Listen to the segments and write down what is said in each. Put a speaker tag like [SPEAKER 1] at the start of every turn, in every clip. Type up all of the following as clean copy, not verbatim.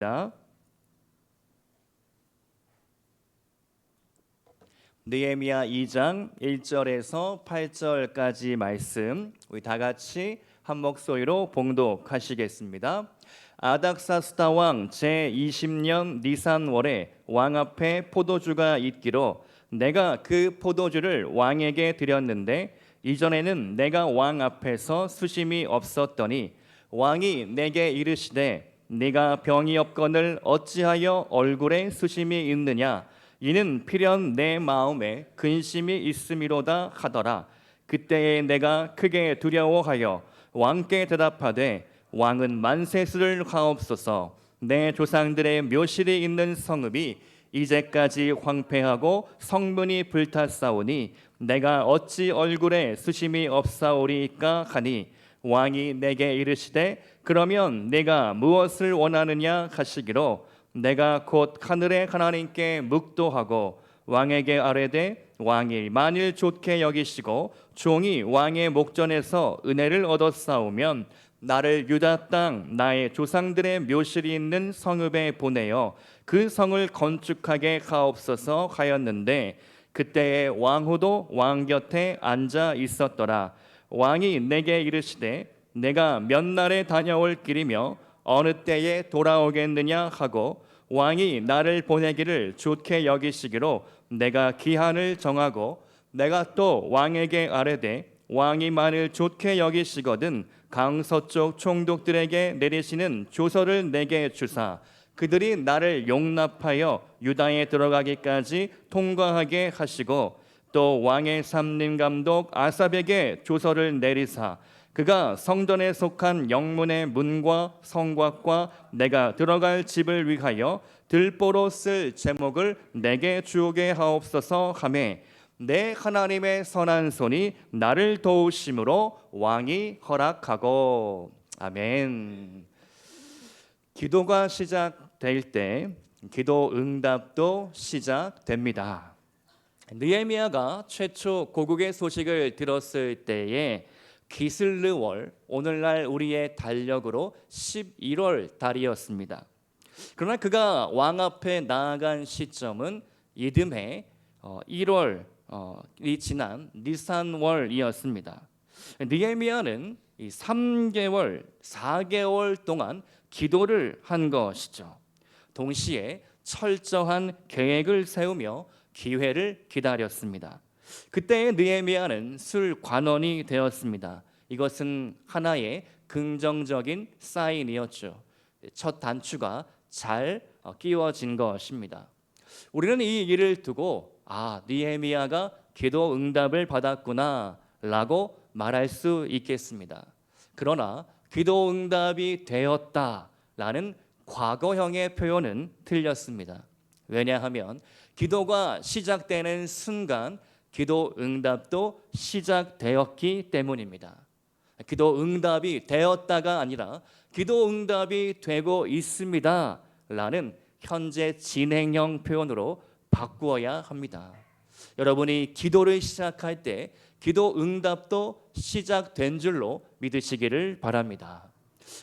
[SPEAKER 1] 하겠습니다. 느헤미야 2장 1절에서 8절까지 말씀 우리 다 같이 한 목소리로 봉독하시겠습니다. 아닥사스다 왕 제20년 니산월에 왕 앞에 포도주가 있기로 내가 그 포도주를 왕에게 드렸는데 이전에는 내가 왕 앞에서 수심이 없었더니 왕이 내게 이르시되 네가 병이 없거늘 어찌하여 얼굴에 수심이 있느냐 이는 필연 내 마음에 근심이 있음이로다 하더라. 그때에 내가 크게 두려워하여 왕께 대답하되 왕은 만세수를 하옵소서. 내 조상들의 묘실이 있는 성읍이 이제까지 황폐하고 성문이 불탔사오니 내가 어찌 얼굴에 수심이 없사오리까 하니 왕이 내게 이르시되 그러면 내가 무엇을 원하느냐 하시기로 내가 곧 하늘의 하나님께 묵도하고 왕에게 아뢰되 왕이 만일 좋게 여기시고 종이 왕의 목전에서 은혜를 얻었사오면 나를 유다 땅 나의 조상들의 묘실이 있는 성읍에 보내어 그 성을 건축하게 하옵소서 하였는데 그때에 왕후도 왕 곁에 앉아 있었더라. 왕이 내게 이르시되 내가 몇 날에 다녀올 길이며 어느 때에 돌아오겠느냐 하고 왕이 나를 보내기를 좋게 여기시기로 내가 기한을 정하고 내가 또 왕에게 아뢰되 왕이 만일 좋게 여기시거든 강서쪽 총독들에게 내리시는 조서를 내게 주사 그들이 나를 용납하여 유다에 들어가기까지 통과하게 하시고 또 왕의 삼림 감독 아삽에게 조서를 내리사 그가 성전에 속한 영문의 문과 성곽과 내가 들어갈 집을 위하여 들보로 쓸 제목을 내게 주게 하옵소서 하매 내 하나님의 선한 손이 나를 도우심으로 왕이 허락하고. 아멘. 기도가 시작될 때 기도 응답도 시작됩니다. 느헤미야가 최초 고국의 소식을 들었을 때에 기슬르월, 오늘날 우리의 달력으로 11월 달이었습니다. 그러나 그가 왕 앞에 나아간 시점은 이듬해 1월이 지난 니산월이었습니다. 느헤미야는 3개월, 4개월 동안 기도를 한 것이죠. 동시에 철저한 계획을 세우며 기회를 기다렸습니다. 그때의 느헤미야는 술관원이 되었습니다. 이것은 하나의 긍정적인 사인이었죠. 첫 단추가 잘 끼워진 것입니다. 우리는 이 일을 두고 느헤미야가 기도 응답을 받았구나 라고 말할 수 있겠습니다. 그러나 기도 응답이 되었다라는 과거형의 표현은 틀렸습니다. 왜냐하면 기도가 시작되는 순간 기도 응답도 시작되었기 때문입니다. 기도 응답이 되었다가 아니라 기도 응답이 되고 있습니다 라는 현재 진행형 표현으로 바꾸어야 합니다. 여러분이 기도를 시작할 때 기도 응답도 시작된 줄로 믿으시기를 바랍니다.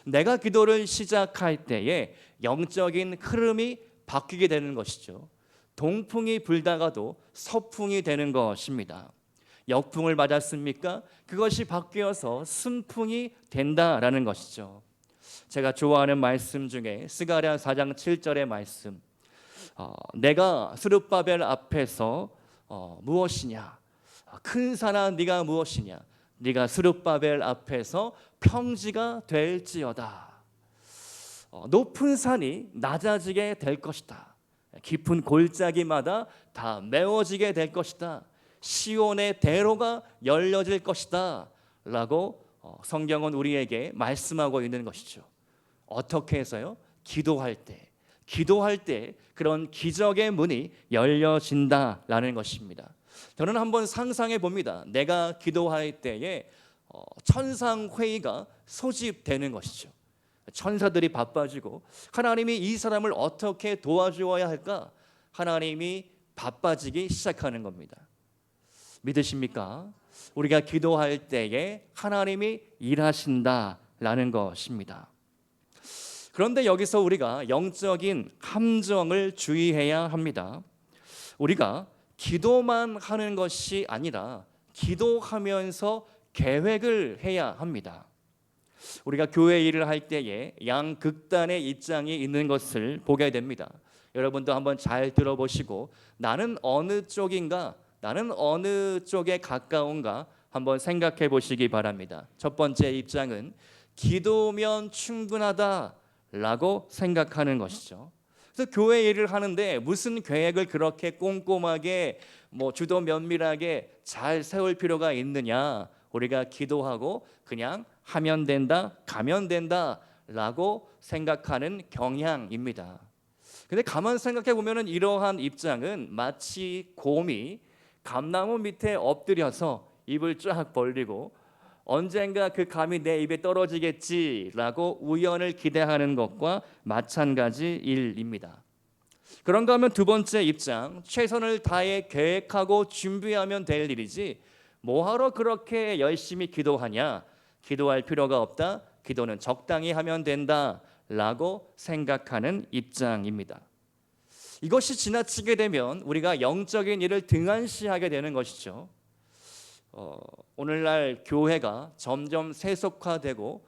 [SPEAKER 1] 내가 기도를 시작할 때에 영적인 흐름이 바뀌게 되는 것이죠. 동풍이 불다가도 서풍이 되는 것입니다. 역풍을 맞았습니까? 그것이 바뀌어서 순풍이 된다라는 것이죠. 제가 좋아하는 말씀 중에 스가랴 4장 7절의 말씀, 내가 스룹바벨 앞에서 무엇이냐? 큰 산아 네가 무엇이냐? 네가 스룹바벨 앞에서 평지가 될지어다. 높은 산이 낮아지게 될 것이다. 깊은 골짜기마다 다 메워지게 될 것이다. 시온의 대로가 열려질 것이다 라고 성경은 우리에게 말씀하고 있는 것이죠. 어떻게 해서요? 기도할 때 그런 기적의 문이 열려진다라는 것입니다. 저는 한번 상상해 봅니다. 내가 기도할 때에 천상회의가 소집되는 것이죠. 천사들이 바빠지고 하나님이 이 사람을 어떻게 도와주어야 할까? 하나님이 바빠지기 시작하는 겁니다. 믿으십니까? 우리가 기도할 때에 하나님이 일하신다라는 것입니다. 그런데 여기서 우리가 영적인 함정을 주의해야 합니다. 우리가 기도만 하는 것이 아니라 기도하면서 계획을 해야 합니다. 우리가 교회 일을 할 때에 양극단의 입장이 있는 것을 보게 됩니다. 여러분도 한번 잘 들어보시고 나는 어느 쪽인가, 나는 어느 쪽에 가까운가 한번 생각해 보시기 바랍니다. 첫 번째 입장은 기도면 충분하다라고 생각하는 것이죠. 그래서 교회 일을 하는데 무슨 계획을 그렇게 꼼꼼하게 주도 면밀하게 잘 세울 필요가 있느냐? 우리가 기도하고 그냥 하면 된다, 가면 된다라고 생각하는 경향입니다. 근데 가만 생각해 보면은 이러한 입장은 마치 곰이 감나무 밑에 엎드려서 입을 쫙 벌리고 언젠가 그 감이 내 입에 떨어지겠지라고 우연을 기대하는 것과 마찬가지 일입니다. 그런가 하면 두 번째 입장, 최선을 다해 계획하고 준비하면 될 일이지 뭐하러 그렇게 열심히 기도하냐, 기도할 필요가 없다, 기도는 적당히 하면 된다라고 생각하는 입장입니다. 이것이 지나치게 되면 우리가 영적인 일을 등한시하게 되는 것이죠. 오늘날 교회가 점점 세속화되고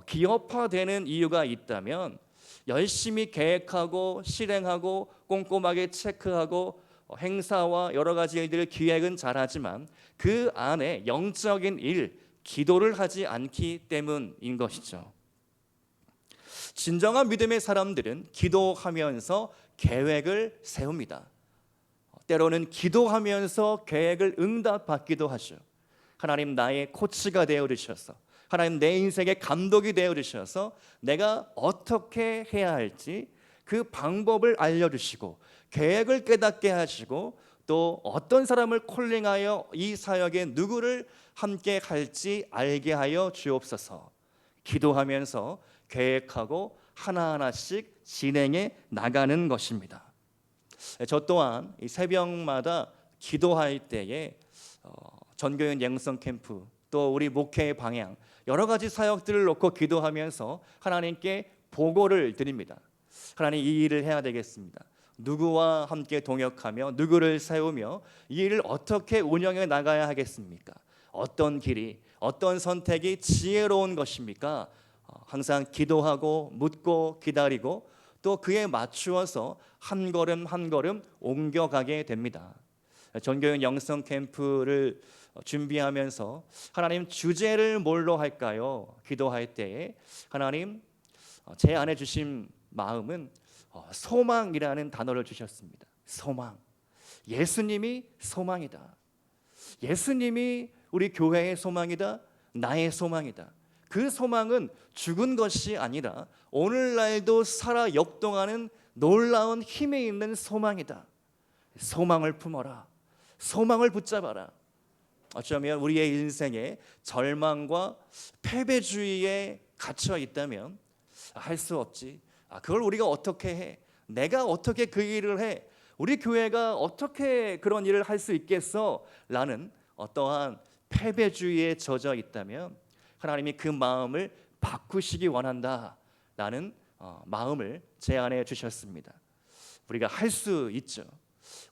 [SPEAKER 1] 기업화되는 이유가 있다면 열심히 계획하고 실행하고 꼼꼼하게 체크하고 행사와 여러 가지 일들을 기획은 잘하지만 그 안에 영적인 일, 기도를 하지 않기 때문인 것이죠. 진정한 믿음의 사람들은 기도하면서 계획을 세웁니다. 때로는 기도하면서 계획을 응답받기도 하죠. 하나님 나의 코치가 되어 주셔서, 하나님 내 인생의 감독이 되어 주셔서 내가 어떻게 해야 할지 그 방법을 알려주시고 계획을 깨닫게 하시고 또 어떤 사람을 콜링하여 이 사역에 누구를 함께 할지 알게 하여 주옵소서. 기도하면서 계획하고 하나하나씩 진행해 나가는 것입니다. 저 또한 이 새벽마다 기도할 때에 전교인 영성 캠프 또 우리 목회의 방향 여러 가지 사역들을 놓고 기도하면서 하나님께 보고를 드립니다. 하나님 이 일을 해야 되겠습니다. 누구와 함께 동역하며 누구를 세우며 이 일을 어떻게 운영해 나가야 하겠습니까? 어떤 길이 어떤 선택이 지혜로운 것입니까? 항상 기도하고 묻고 기다리고 또 그에 맞추어서 한 걸음 한 걸음 옮겨가게 됩니다. 전교인 영성 캠프를 준비하면서 하나님 주제를 뭘로 할까요? 기도할 때에 하나님 제 안에 주신 마음은 소망이라는 단어를 주셨습니다. 소망. 예수님이 소망이다. 예수님이 우리 교회의 소망이다. 나의 소망이다. 그 소망은 죽은 것이 아니라 오늘날도 살아 역동하는 놀라운 힘이 있는 소망이다. 소망을 품어라. 소망을 붙잡아라. 어쩌면 우리의 인생에 절망과 패배주의에 갇혀 있다면 할 수 없지. 그걸 우리가 어떻게 해? 내가 어떻게 그 일을 해? 우리 교회가 어떻게 그런 일을 할 수 있겠어? 라는 어떠한 패배주의에 젖어 있다면 하나님이 그 마음을 바꾸시기 원한다 라는 마음을 제 안에 주셨습니다. 우리가 할 수 있죠.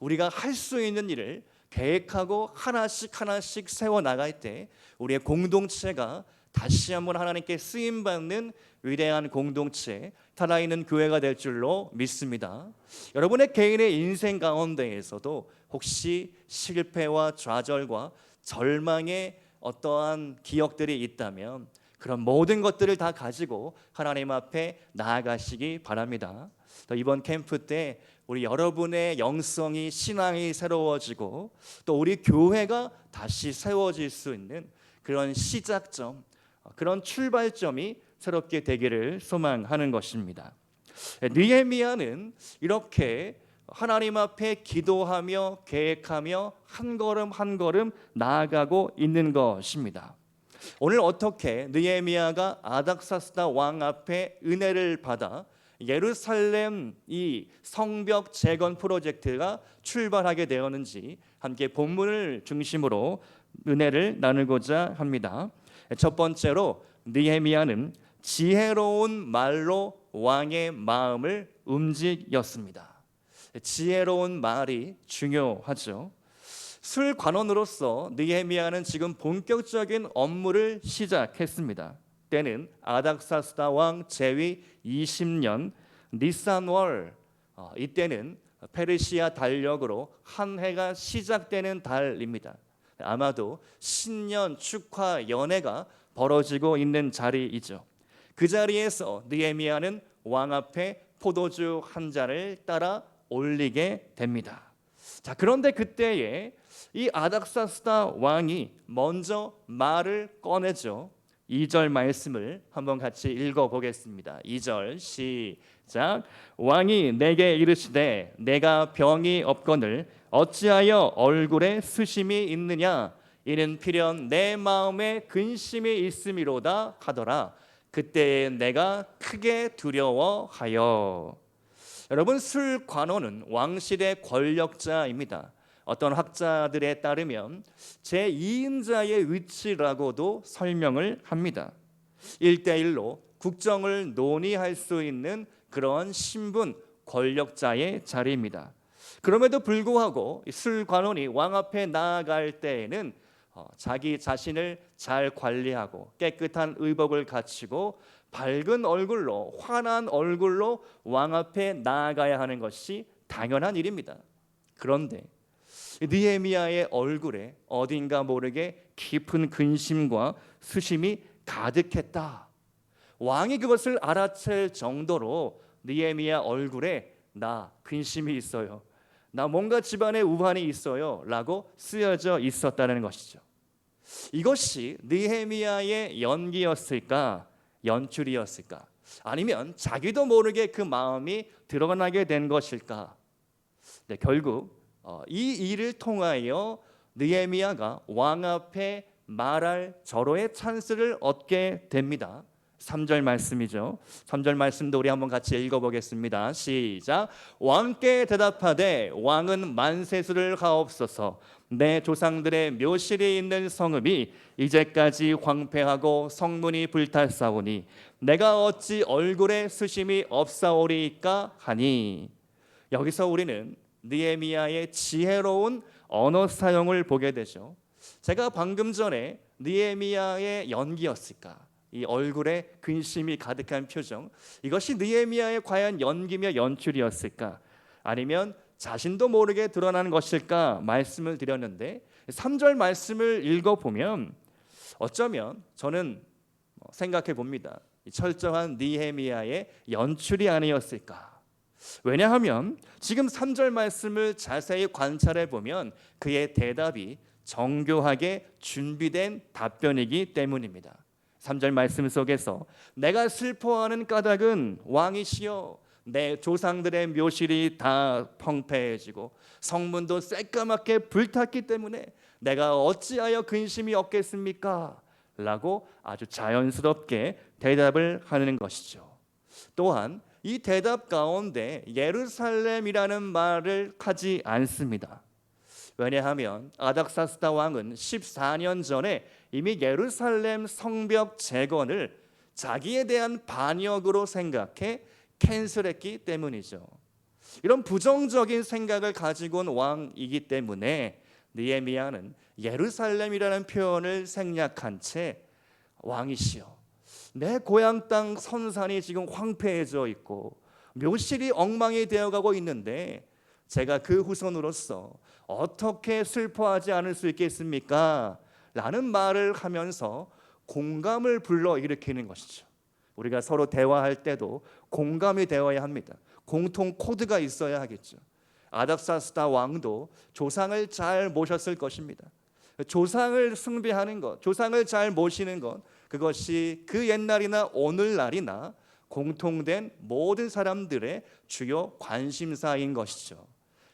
[SPEAKER 1] 우리가 할 수 있는 일을 계획하고 하나씩 하나씩 세워나갈 때 우리의 공동체가 다시 한번 하나님께 쓰임받는 위대한 공동체, 살아있는 교회가 될 줄로 믿습니다. 여러분의 개인의 인생 가운데에서도 혹시 실패와 좌절과 절망의 어떠한 기억들이 있다면 그런 모든 것들을 다 가지고 하나님 앞에 나아가시기 바랍니다. 이번 캠프 때 우리 여러분의 영성이 신앙이 새로워지고 또 우리 교회가 다시 세워질 수 있는 그런 시작점, 그런 출발점이 새롭게 되기를 소망하는 것입니다. 느헤미야는 이렇게 하나님 앞에 기도하며 계획하며 한 걸음 한 걸음 나아가고 있는 것입니다. 오늘 어떻게 느헤미야가 아닥사스다 왕 앞에 은혜를 받아 예루살렘 이 성벽 재건 프로젝트가 출발하게 되었는지 함께 본문을 중심으로 은혜를 나누고자 합니다. 첫 번째로 느헤미야는 지혜로운 말로 왕의 마음을 움직였습니다. 지혜로운 말이 중요하죠. 술관원으로서 느헤미야는 지금 본격적인 업무를 시작했습니다. 때는 아닥사스다 왕 제위 20년 니산월, 이때는 페르시아 달력으로 한 해가 시작되는 달입니다. 아마도 신년 축하 연회가 벌어지고 있는 자리이죠. 그 자리에서 느헤미야는 왕 앞에 포도주 한 잔을 따라 올리게 됩니다. 자, 그런데 그때에 이 아닥사스다 왕이 먼저 말을 꺼내죠. 2절 말씀을 한번 같이 읽어보겠습니다. 2절 시작. 왕이 내게 이르시되 내가 병이 없거늘 어찌하여 얼굴에 수심이 있느냐? 이는 필연 내 마음에 근심이 있음이로다 하더라. 그때에 내가 크게 두려워하여. 여러분, 술관원은 왕실의 권력자입니다. 어떤 학자들에 따르면 제2인자의 위치라고도 설명을 합니다. 1대1로 국정을 논의할 수 있는 그런 신분, 권력자의 자리입니다. 그럼에도 불구하고 술관원이 왕 앞에 나아갈 때에는 자기 자신을 잘 관리하고 깨끗한 의복을 갖추고 밝은 얼굴로, 환한 얼굴로 왕 앞에 나아가야 하는 것이 당연한 일입니다. 그런데 느헤미야의 얼굴에 어딘가 모르게 깊은 근심과 수심이 가득했다. 왕이 그것을 알아챌 정도로 느헤미야 얼굴에 나 근심이 있어요, 나 뭔가 집안에 우환이 있어요 라고 쓰여져 있었다는 것이죠. 이것이 느헤미야의 연기였을까, 연출이었을까, 아니면 자기도 모르게 그 마음이 드러나게 된 것일까? 네, 결국 이 일을 통하여 느헤미야가 왕 앞에 말할 절호의 찬스를 얻게 됩니다. 3절 말씀이죠. 3절 말씀도 우리 한번 같이 읽어보겠습니다. 시작. 왕께 대답하되 왕은 만세수를 하옵소서. 내 조상들의 묘실이 있는 성읍이 이제까지 황폐하고 성문이 불탔사오니 내가 어찌 얼굴에 수심이 없사오리이까 하니. 여기서 우리는 느헤미야의 지혜로운 언어 사용을 보게 되죠. 제가 방금 전에 느헤미야의 연기였을까, 이 얼굴에 근심이 가득한 표정, 이것이 느헤미야의 과연 연기며 연출이었을까, 아니면 자신도 모르게 드러난 것일까 말씀을 드렸는데, 3절 말씀을 읽어보면 어쩌면 저는 생각해 봅니다. 철저한 느헤미야의 연출이 아니었을까. 왜냐하면 지금 3절 말씀을 자세히 관찰해 보면 그의 대답이 정교하게 준비된 답변이기 때문입니다. 3절 말씀 속에서 내가 슬퍼하는 까닭은 왕이시여 내 조상들의 묘실이 다 펑패해지고 성문도 새까맣게 불탔기 때문에 내가 어찌하여 근심이 없겠습니까? 라고 아주 자연스럽게 대답을 하는 것이죠. 또한 이 대답 가운데 예루살렘이라는 말을 하지 않습니다. 왜냐하면 아닥사스다 왕은 14년 전에 이미 예루살렘 성벽 재건을 자기에 대한 반역으로 생각해 캔슬했기 때문이죠. 이런 부정적인 생각을 가지고 온 왕이기 때문에 느헤미야는 예루살렘이라는 표현을 생략한 채 왕이시여 내 고향 땅 선산이 지금 황폐해져 있고 묘실이 엉망이 되어가고 있는데 제가 그 후손으로서 어떻게 슬퍼하지 않을 수 있겠습니까? 라는 말을 하면서 공감을 불러일으키는 것이죠. 우리가 서로 대화할 때도 공감이 되어야 합니다. 공통 코드가 있어야 하겠죠. 아닥사스다 왕도 조상을 잘 모셨을 것입니다. 조상을 숭배하는 것, 조상을 잘 모시는 것, 그것이 그 옛날이나 오늘날이나 공통된 모든 사람들의 주요 관심사인 것이죠.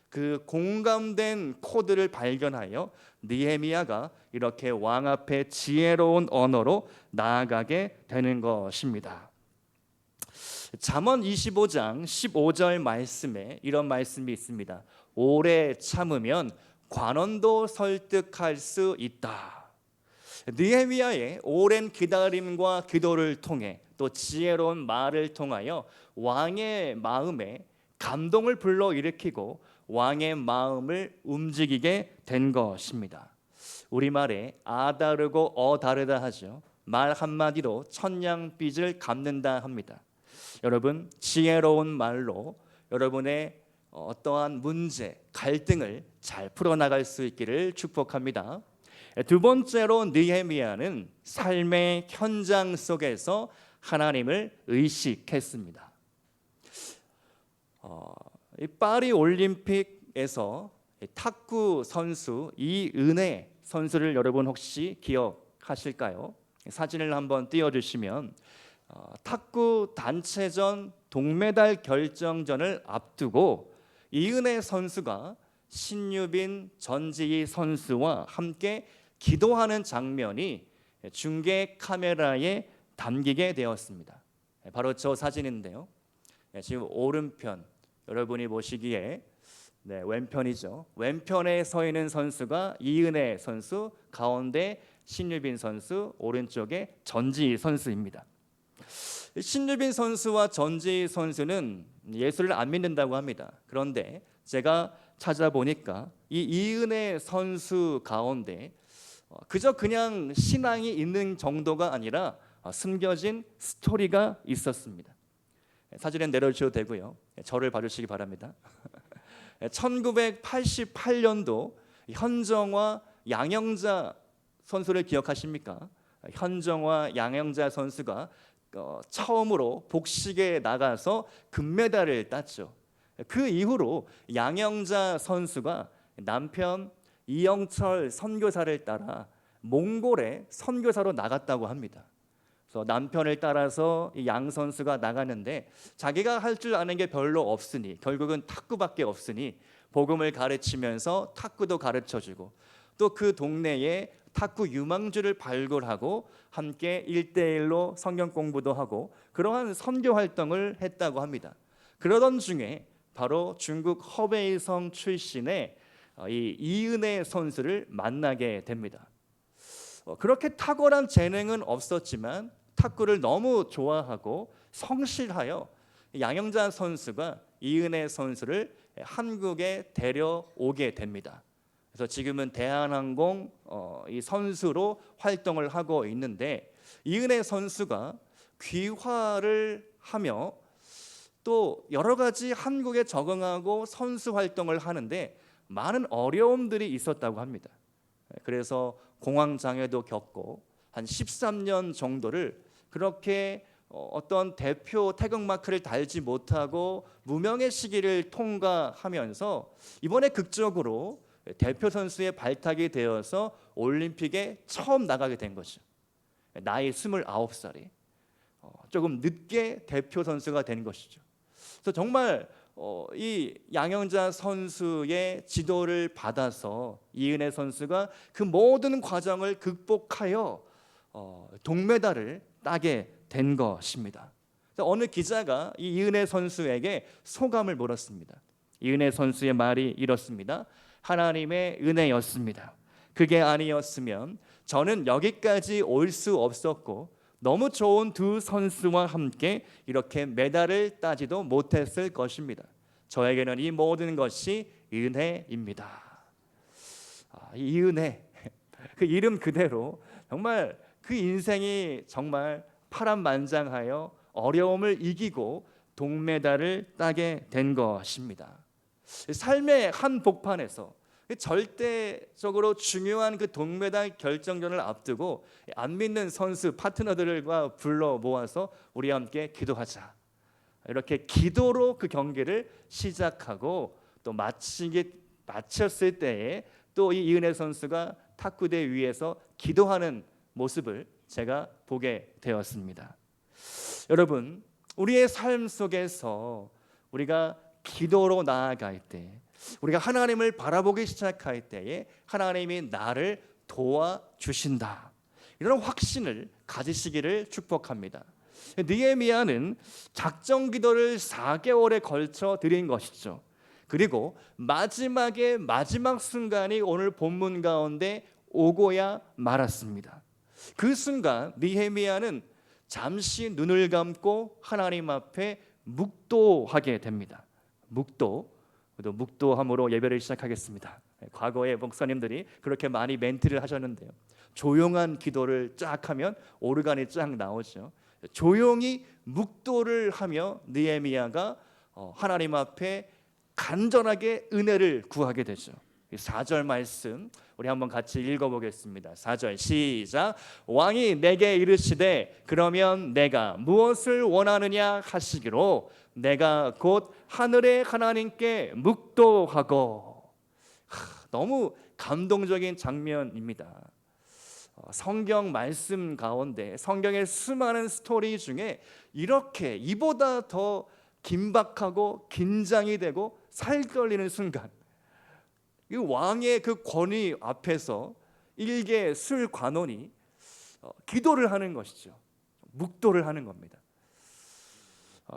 [SPEAKER 1] 그 공감된 코드를 발견하여 느헤미야가 이렇게 왕 앞에 지혜로운 언어로 나아가게 되는 것입니다. 잠언 25장 15절 말씀에 이런 말씀이 있습니다. 오래 참으면 관원도 설득할 수 있다. 느헤미야의 오랜 기다림과 기도를 통해 또 지혜로운 말을 통하여 왕의 마음에 감동을 불러일으키고 왕의 마음을 움직이게 된 것입니다. 우리말에 아 다르고 어 다르다 하죠. 말 한마디로 천냥빚을 갚는다 합니다. 여러분, 지혜로운 말로 여러분의 어떠한 문제, 갈등을 잘 풀어나갈 수 있기를 축복합니다. 두 번째로 느헤미야는 삶의 현장 속에서 하나님을 의식했습니다. 이 파리 올림픽에서 탁구 선수 이은혜 선수를 여러분 혹시 기억하실까요? 사진을 한번 띄워주시면 탁구 단체전 동메달 결정전을 앞두고 이은혜 선수가 신유빈, 전지희 선수와 함께 기도하는 장면이 중계 카메라에 담기게 되었습니다. 바로 저 사진인데요. 지금 오른편 여러분이 보시기에 왼편이죠. 왼편에 서 있는 선수가 이은혜 선수, 가운데 신유빈 선수, 오른쪽에 전지희 선수입니다. 신유빈 선수와 전지희 선수는 예수를 안 믿는다고 합니다. 그런데 제가 찾아보니까 이 이은혜 선수 가운데 그저 그냥 신앙이 있는 정도가 아니라 숨겨진 스토리가 있었습니다. 사진은 내려주셔도 되고요. 저를 봐주시기 바랍니다. 1988년도 현정화, 양영자 선수를 기억하십니까? 현정화, 양영자 선수가 처음으로 복식에 나가서 금메달을 땄죠. 그 이후로 양영자 선수가 남편 이영철 선교사를 따라 몽골에 선교사로 나갔다고 합니다. 그래서 남편을 따라서 이 양 선수가 나가는데 자기가 할 줄 아는 게 별로 없으니 결국은 탁구밖에 없으니 복음을 가르치면서 탁구도 가르쳐주고 또 그 동네에 탁구 유망주를 발굴하고 함께 1대1로 성경 공부도 하고 그러한 선교 활동을 했다고 합니다. 그러던 중에 바로 중국 허베이성 출신의 이 이은혜 선수를 만나게 됩니다. 그렇게 탁월한 재능은 없었지만 탁구를 너무 좋아하고 성실하여 양영자 선수가 이은혜 선수를 한국에 데려오게 됩니다. 그래서 지금은 대한항공 이 선수로 활동을 하고 있는데 이은혜 선수가 귀화를 하며 또 여러 가지 한국에 적응하고 선수 활동을 하는데 많은 어려움들이 있었다고 합니다. 그래서 공황 장애도 겪고 한 13년 정도를 그렇게 어떤 대표 태극마크를 달지 못하고 무명의 시기를 통과하면서 이번에 극적으로 대표 선수의 발탁이 되어서 올림픽에 처음 나가게 된 거죠. 나이 29살이 조금 늦게 대표 선수가 된 것이죠. 그래서 정말 이 양영자 선수의 지도를 받아서 이은혜 선수가 그 모든 과정을 극복하여 동메달을 따게 된 것입니다. 어느 기자가 이 이은혜 선수에게 소감을 물었습니다. 이은혜 선수의 말이 이렇습니다. 하나님의 은혜였습니다. 그게 아니었으면 저는 여기까지 올 수 없었고 너무 좋은 두 선수와 함께 이렇게 메달을 따지도 못했을 것입니다. 저에게는 이 모든 것이 은혜입니다. 이 은혜, 그 이름 그대로 정말 그 인생이 정말 파란만장하여 어려움을 이기고 동메달을 따게 된 것입니다. 삶의 한 복판에서 절대적으로 중요한 그 동메달 결정전을 앞두고 안 믿는 선수 파트너들과 불러 모아서 우리 함께 기도하자. 이렇게 기도로 그 경기를 시작하고 또 마쳤을 때에 또 이 이은혜 선수가 탁구대 위에서 기도하는 모습을 제가 보게 되었습니다. 여러분, 우리의 삶 속에서 우리가 기도로 나아갈 때, 우리가 하나님을 바라보기 시작할 때에 하나님이 나를 도와주신다, 이런 확신을 가지시기를 축복합니다. 느헤미야는 작정 기도를 4개월에 걸쳐 드린 것이죠. 그리고 마지막에 마지막 순간이 오늘 본문 가운데 오고야 말았습니다. 그 순간 느헤미야는 잠시 눈을 감고 하나님 앞에 묵도하게 됩니다. 묵도함으로 예배를 시작하겠습니다. 과거에 목사님들이 그렇게 많이 멘트를 하셨는데요. 조용한 기도를 쫙 하면 오르간이 쫙 나오죠. 조용히 묵도를 하며 느헤미야가 하나님 앞에 간절하게 은혜를 구하게 되죠. 4절 말씀 우리 한번 같이 읽어보겠습니다. 4절 시작. 왕이 내게 이르시되 그러면 내가 무엇을 원하느냐 하시기로 내가 곧 하늘의 하나님께 묵도하고. 너무 감동적인 장면입니다. 성경 말씀 가운데 성경의 수많은 스토리 중에 이렇게 이보다 더 긴박하고 긴장이 되고 살 떨리는 순간, 이 왕의 그 권위 앞에서 일개 술관원이 기도를 하는 것이죠. 묵도를 하는 겁니다.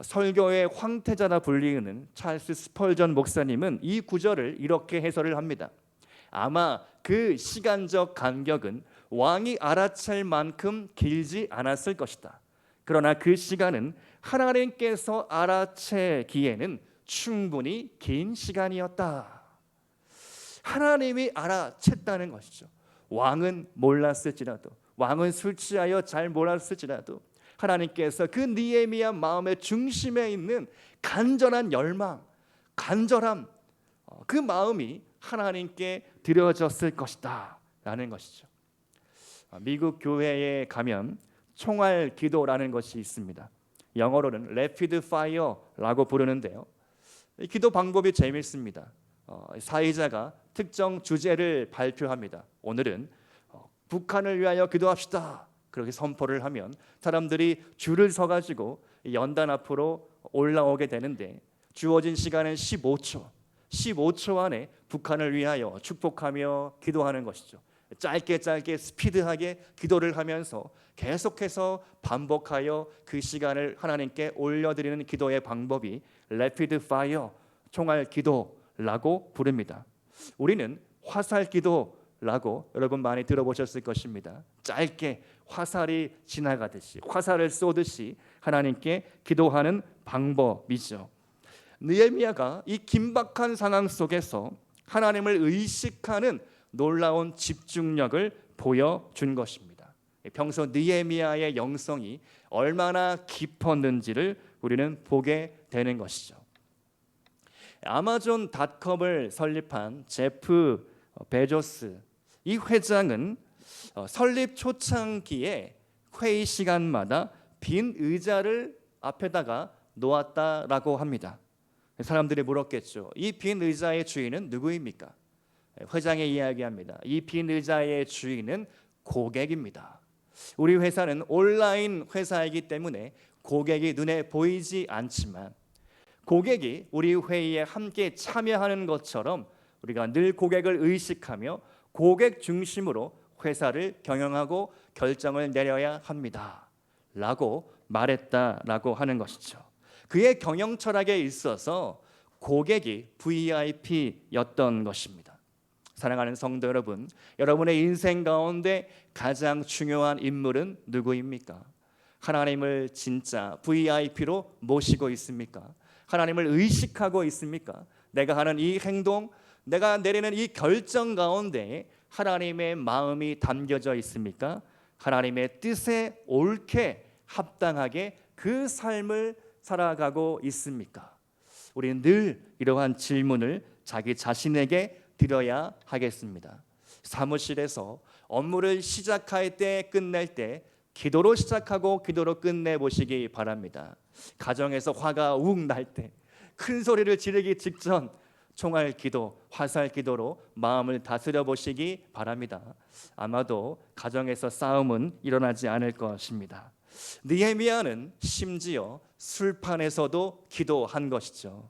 [SPEAKER 1] 설교의 황태자라 불리는 찰스 스펄전 목사님은 이 구절을 이렇게 해설을 합니다. 아마 그 시간적 간격은 왕이 알아챌 만큼 길지 않았을 것이다. 그러나 그 시간은 하나님께서 알아채기에는 충분히 긴 시간이었다. 하나님이 알아챘다는 것이죠. 왕은 몰랐을지라도, 왕은 술 취하여 잘 몰랐을지라도 하나님께서 그 느헤미야 마음의 중심에 있는 간절한 열망, 간절함, 그 마음이 하나님께 드려졌을 것이다 라는 것이죠. 미국 교회에 가면 총알 기도라는 것이 있습니다. 영어로는 Rapid Fire라고 부르는데요. 이 기도 방법이 재밌습니다. 사회자가 특정 주제를 발표합니다. 오늘은 북한을 위하여 기도합시다. 그렇게 선포를 하면 사람들이 줄을 서가지고 연단 앞으로 올라오게 되는데 주어진 시간은 15초 안에 북한을 위하여 축복하며 기도하는 것이죠. 짧게 스피드하게 기도를 하면서 계속해서 반복하여 그 시간을 하나님께 올려드리는 기도의 방법이 Rapid Fire, 총알 기도라고 부릅니다. 우리는 화살 기도라고 여러분 많이 들어보셨을 것입니다. 짧게 화살이 지나가듯이, 화살을 쏘듯이 하나님께 기도하는 방법이죠. 느헤미야가 이 긴박한 상황 속에서 하나님을 의식하는 놀라운 집중력을 보여준 것입니다. 평소 느헤미야의 영성이 얼마나 깊었는지를 우리는 보게 되는 것이죠. 아마존닷컴을 설립한 제프 베조스, 이 회장은 설립 초창기에 회의 시간마다 빈 의자를 앞에다가 놓았다라고 합니다. 사람들이 물었겠죠. 이 빈 의자의 주인은 누구입니까? 회장이 이야기합니다. 이 빈 의자의 주인은 고객입니다. 우리 회사는 온라인 회사이기 때문에 고객이 눈에 보이지 않지만 고객이 우리 회의에 함께 참여하는 것처럼 우리가 늘 고객을 의식하며 고객 중심으로 회사를 경영하고 결정을 내려야 합니다 라고 말했다라고 하는 것이죠. 그의 경영 철학에 있어서 고객이 VIP였던 것입니다. 사랑하는 성도 여러분, 여러분의 인생 가운데 가장 중요한 인물은 누구입니까? 하나님을 진짜 VIP로 모시고 있습니까? 하나님을 의식하고 있습니까? 내가 하는 이 행동, 내가 내리는 이 결정 가운데 하나님의 마음이 담겨져 있습니까? 하나님의 뜻에 옳게 합당하게 그 삶을 살아가고 있습니까? 우리는 늘 이러한 질문을 자기 자신에게 드려야 하겠습니다. 사무실에서 업무를 시작할 때 끝낼 때 기도로 시작하고 기도로 끝내보시기 바랍니다. 가정에서 화가 욱 날 때 큰 소리를 지르기 직전 총알 기도, 화살 기도로 마음을 다스려 보시기 바랍니다. 아마도 가정에서 싸움은 일어나지 않을 것입니다. 느헤미야는 심지어 술판에서도 기도한 것이죠.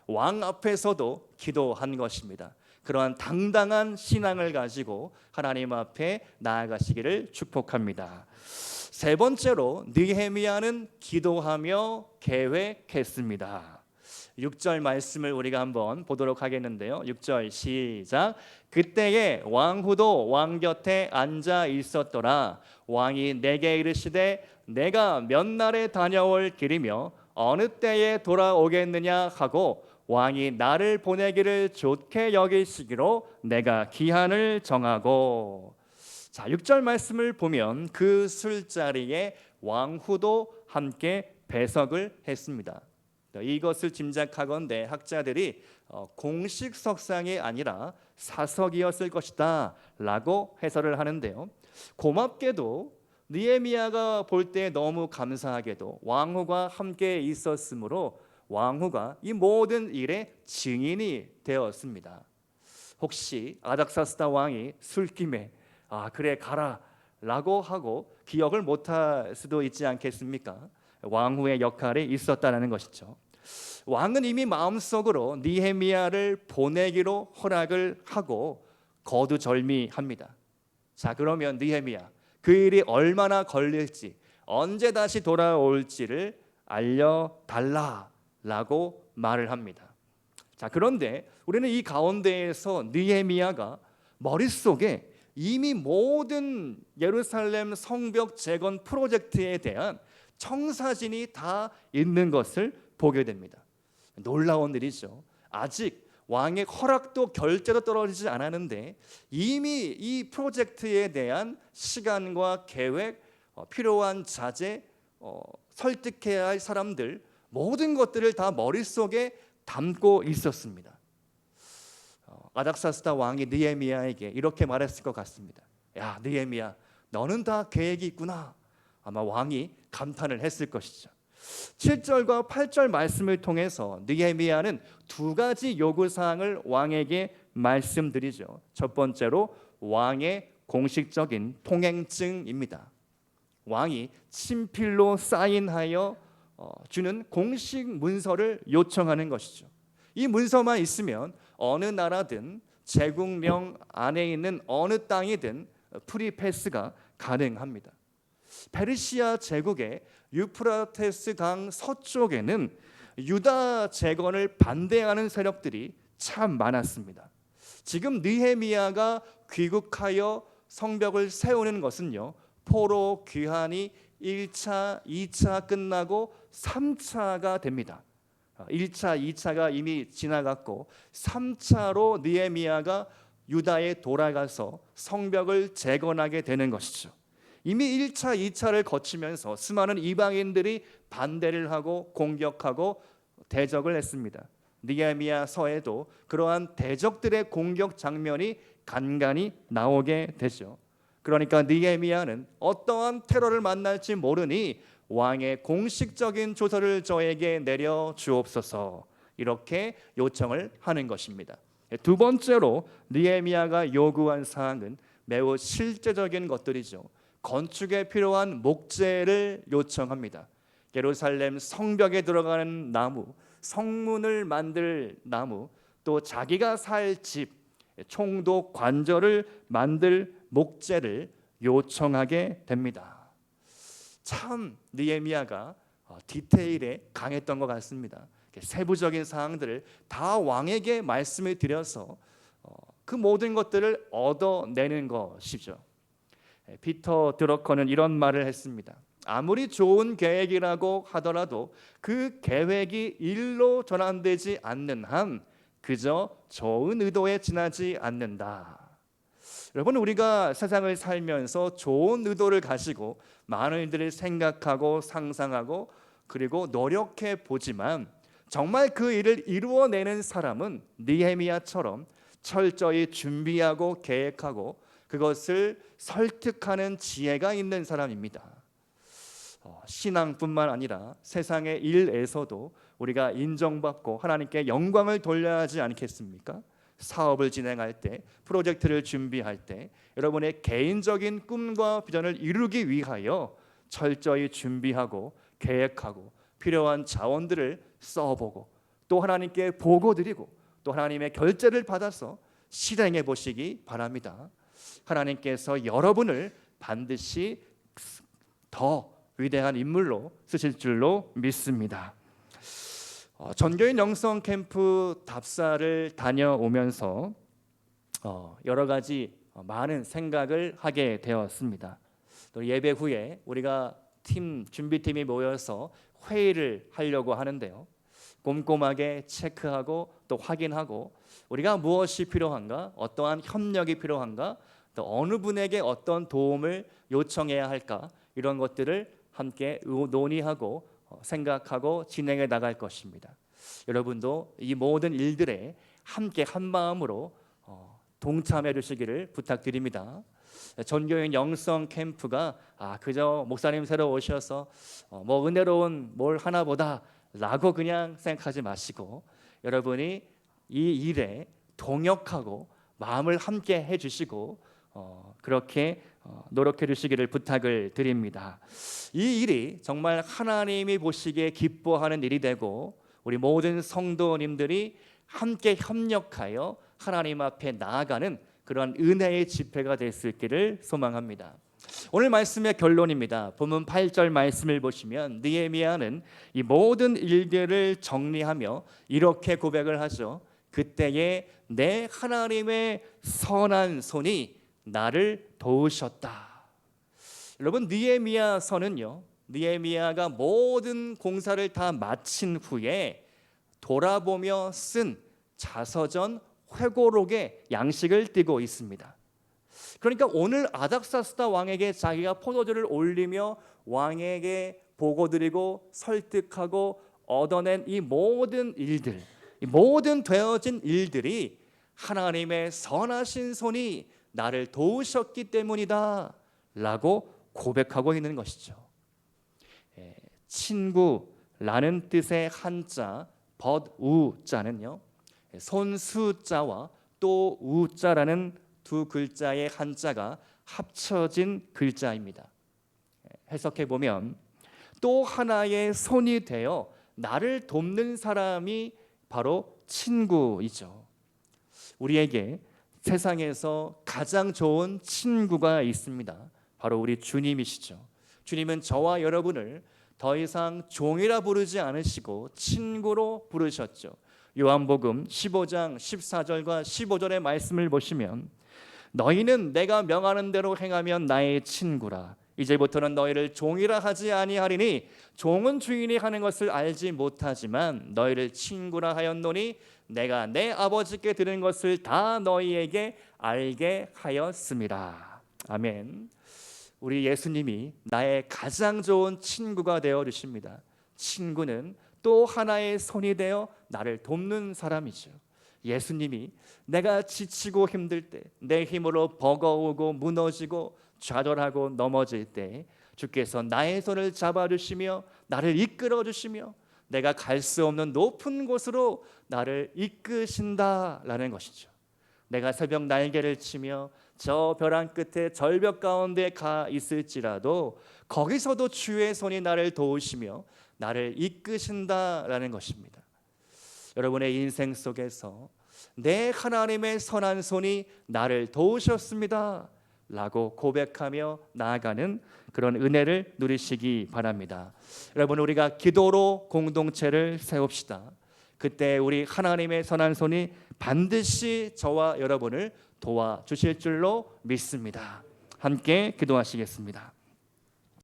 [SPEAKER 1] 왕 앞에서도 기도한 것입니다. 그러한 당당한 신앙을 가지고 하나님 앞에 나아가시기를 축복합니다. 세 번째로 느헤미야는 기도하며 계획했습니다. 6절 말씀을 우리가 한번 보도록 하겠는데요. 6절 시작. 그때에 왕후도 왕 곁에 앉아 있었더라. 왕이 내게 이르시되 내가 몇 날에 다녀올 길이며 어느 때에 돌아오겠느냐 하고 왕이 나를 보내기를 좋게 여기시기로 내가 기한을 정하고. 자, 6절 말씀을 보면 그 술자리에 왕후도 함께 배석을 했습니다. 이것을 짐작하건대 학자들이 공식 석상이 아니라 사석이었을 것이다 라고 해설을 하는데요. 고맙게도 느헤미야가 볼 때 너무 감사하게도 왕후가 함께 있었으므로 왕후가 이 모든 일의 증인이 되었습니다. 혹시 아닥사스다 왕이 술김에 그래 가라 라고 하고 기억을 못할 수도 있지 않겠습니까? 왕후의 역할이 있었다는 것이죠. 왕은 이미 마음속으로 느헤미야를 보내기로 허락을 하고 거두절미합니다. 자, 그러면 느헤미야, 그 일이 얼마나 걸릴지, 언제 다시 돌아올지를 알려달라라고 말을 합니다. 자, 그런데 우리는 이 가운데에서 느헤미야가 머릿속에 이미 모든 예루살렘 성벽 재건 프로젝트에 대한 청사진이 다 있는 것을 보게 됩니다. 놀라운 일이죠. 아직 왕의 허락도 결재도 떨어지지 않았는데 이미 이 프로젝트에 대한 시간과 계획, 필요한 자재, 설득해야 할 사람들, 모든 것들을 다 머릿속에 담고 있었습니다. 아닥사스다 왕이 느헤미야에게 이렇게 말했을 것 같습니다. 야, 느헤미야, 너는 다 계획이 있구나. 아마 왕이 감탄을 했을 것이죠. 7절과 8절 말씀을 통해서 느헤미야는 두 가지 요구사항을 왕에게 말씀드리죠. 첫 번째로 왕의 공식적인 통행증입니다. 왕이 친필로 사인하여 주는 공식 문서를 요청하는 것이죠. 이 문서만 있으면 어느 나라든 제국령 안에 있는 어느 땅이든 프리패스가 가능합니다. 페르시아 제국의 유프라테스 강 서쪽에는 유다 재건을 반대하는 세력들이 참 많았습니다. 지금 느헤미야가 귀국하여 성벽을 세우는 것은요, 포로 귀환이 1차, 2차 끝나고 3차가 됩니다. 1차, 2차가 이미 지나갔고 3차로 느헤미야가 유다에 돌아가서 성벽을 재건하게 되는 것이죠. 이미 1차, 2차를 거치면서 수많은 이방인들이 반대를 하고 공격하고 대적을 했습니다. 느헤미야서에도 그러한 대적들의 공격 장면이 간간히 나오게 되죠. 그러니까 느헤미야는 어떠한 테러를 만날지 모르니 왕의 공식적인 조서를 저에게 내려 주옵소서, 이렇게 요청을 하는 것입니다. 두 번째로 느헤미야가 요구한 사항은 매우 실제적인 것들이죠. 건축에 필요한 목재를 요청합니다. 예루살렘 성벽에 들어가는 나무, 성문을 만들 나무, 또 자기가 살 집, 총독 관저를 만들 목재를 요청하게 됩니다. 참 느헤미야가 디테일에 강했던 것 같습니다. 세부적인 사항들을 다 왕에게 말씀을 드려서 그 모든 것들을 얻어내는 것이죠. 피터 드러커는 이런 말을 했습니다. 아무리 좋은 계획이라고 하더라도 그 계획이 일로 전환되지 않는 한 그저 좋은 의도에 지나지 않는다. 여러분, 우리가 세상을 살면서 좋은 의도를 가지고 많은 일들을 생각하고 상상하고 그리고 노력해 보지만 정말 그 일을 이루어내는 사람은 느헤미야처럼 철저히 준비하고 계획하고 그것을 설득하는 지혜가 있는 사람입니다. 신앙뿐만 아니라 세상의 일에서도 우리가 인정받고 하나님께 영광을 돌려야 하지 않겠습니까? 사업을 진행할 때, 프로젝트를 준비할 때 여러분의 개인적인 꿈과 비전을 이루기 위하여 철저히 준비하고 계획하고 필요한 자원들을 써보고 또 하나님께 보고드리고 또 하나님의 결재를 받아서 실행해 보시기 바랍니다. 하나님께서 여러분을 반드시 더 위대한 인물로 쓰실 줄로 믿습니다. 전교인 영성 캠프 답사를 다녀오면서 여러 가지 많은 생각을 하게 되었습니다. 또 예배 후에 우리가 준비팀이 모여서 회의를 하려고 하는데요. 꼼꼼하게 체크하고 또 확인하고 우리가 무엇이 필요한가, 어떠한 협력이 필요한가, 또 어느 분에게 어떤 도움을 요청해야 할까, 이런 것들을 함께 논의하고 생각하고 진행해 나갈 것입니다. 여러분도 이 모든 일들에 함께 한 마음으로 동참해 주시기를 부탁드립니다. 전교인 영성 캠프가 그저 목사님 새로 오셔서 뭐 은혜로운 뭘 하나 보다 라고 그냥 생각하지 마시고 여러분이 이 일에 동역하고 마음을 함께 해주시고 그렇게 노력해 주시기를 부탁을 드립니다. 이 일이 정말 하나님이 보시기에 기뻐하는 일이 되고 우리 모든 성도님들이 함께 협력하여 하나님 앞에 나아가는 그런 은혜의 집회가 될 수 있기를 소망합니다. 오늘 말씀의 결론입니다. 본문 8절 말씀을 보시면 느헤미야는 이 모든 일들을 정리하며 이렇게 고백을 하죠. 그때에 내 하나님의 선한 손이 나를 도우셨다. 여러분, 느헤미야서는요, 느헤미야가 모든 공사를 다 마친 후에 돌아보며 쓴 자서전 회고록의 양식을 띠고 있습니다. 그러니까 오늘 아닥사스다 왕에게 자기가 포도주를 올리며 왕에게 보고드리고 설득하고 얻어낸 이 모든 일들, 이 모든 되어진 일들이 하나님의 선하신 손이 나를 도우셨기 때문이다 라고 고백하고 있는 것이죠. 친구라는 뜻의 한자 벗우자는요, 손수자와 또 우자라는 두 글자의 한자가 합쳐진 글자입니다. 해석해 보면 또 하나의 손이 되어 나를 돕는 사람이 바로 친구이죠. 우리에게 세상에서 가장 좋은 친구가 있습니다. 바로 우리 주님이시죠. 주님은 저와 여러분을 더 이상 종이라 부르지 않으시고 친구로 부르셨죠. 요한복음 15장 14절과 15절의 말씀을 보시면 너희는 내가 명하는 대로 행하면 나의 친구라. 이제부터는 너희를 종이라 하지 아니하리니 종은 주인이 하는 것을 알지 못하지만 너희를 친구라 하였노니 내가 내 아버지께 들은 것을 다 너희에게 알게 하였습니다. 아멘. 우리 예수님이 나의 가장 좋은 친구가 되어 주십니다. 친구는 또 하나의 손이 되어 나를 돕는 사람이죠. 예수님이 내가 지치고 힘들 때, 내 힘으로 버거우고 무너지고 좌절하고 넘어질 때 주께서 나의 손을 잡아주시며 나를 이끌어주시며 내가 갈 수 없는 높은 곳으로 나를 이끄신다라는 것이죠. 내가 새벽 날개를 치며 저 벼랑 끝에 절벽 가운데 가 있을지라도 거기서도 주의 손이 나를 도우시며 나를 이끄신다라는 것입니다. 여러분의 인생 속에서 내 하나님의 선한 손이 나를 도우셨습니다 라고 고백하며 나아가는 그런 은혜를 누리시기 바랍니다. 여러분, 우리가 기도로 공동체를 세웁시다. 그때 우리 하나님의 선한 손이 반드시 저와 여러분을 도와주실 줄로 믿습니다. 함께 기도하시겠습니다.